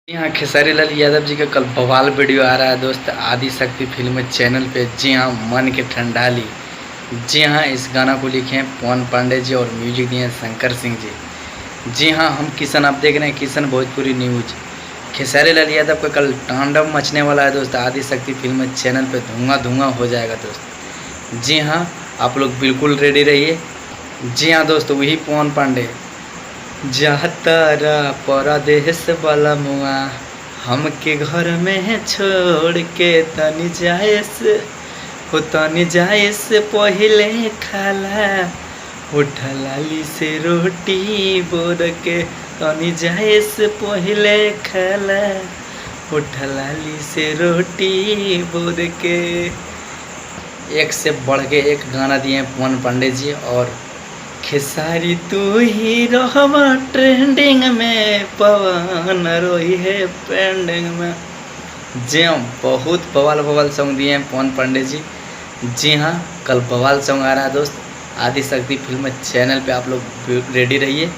यहाँ खेसारी लाल यादव जी का कल बवाल वीडियो आ रहा है दोस्त, आदि शक्ति फिल्म चैनल पे। जी हाँ, मन के ठंडाली। जी हाँ, इस गाना को लिखे हैं पवन पांडे जी और म्यूजिक दिए हैं शंकर सिंह जी। जी हाँ, हम किशन, आप देख रहे हैं किशन भोजपुरी न्यूज। खेसारी लाल यादव का कल तांडव मचने वाला है दोस्त, आदि शक्ति फिल्म चैनल पे धुआं धुआं हो जाएगा दोस्त। जी हाँ, आप लोग बिल्कुल रेडी रहिए। जी हाँ दोस्त, वही पवन पांडे। जातारा परदेस वाला मुआ हमके घर में छोड़ के तनी जाए से हो, तनी जाए से पहले खाला उठलाली से रोटी बोर के, तनी जाए से पहले खाला उठलाली से रोटी बोर के। एक से बढ़ के एक गाना दिए हैं पवन पांडे जी और खेसारी तू ही रहवा ट्रेंडिंग में, पवन रोही है पेंडिंग में। जी हाँ, बहुत बवाल बवाल सॉन्ग दिए हैं पवन पांडे जी। जी हाँ, कल बवाल सॉन्ग आ रहा है दोस्त, आदि शक्ति फिल्म चैनल पे। आप लोग रेडी रहिए,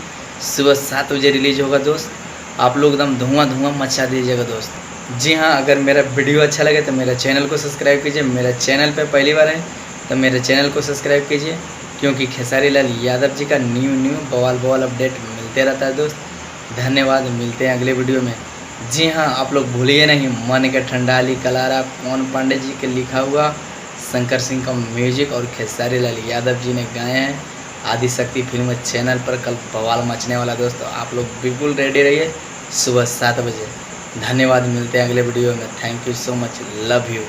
सुबह 7 बजे रिलीज होगा दोस्त। आप लोग एकदम धुआं धुआं मचा दीजिएगा दोस्त। जी हाँ, अगर मेरा वीडियो अच्छा लगे तो मेरा चैनल को सब्सक्राइब कीजिए। मेरा चैनल पे पहली बार है तो मेरे चैनल को सब्सक्राइब कीजिए, क्योंकि खेसारी लाल यादव जी का न्यू बवाल बवाल अपडेट मिलते रहता है दोस्त। धन्यवाद, मिलते हैं अगले वीडियो में। जी हाँ, आप लोग भूलिए नहीं, मन के ठंडाली कलारा पवन पांडे जी के लिखा हुआ, शंकर सिंह का म्यूजिक और खेसारी लाल यादव जी ने गाए हैं। आदि शक्ति फिल्म चैनल पर कल बवाल मचने वाला दोस्तों, आप लोग बिल्कुल रेडी रहिए सुबह 7 बजे। धन्यवाद, मिलते हैं अगले वीडियो में। Thank you so much, love you.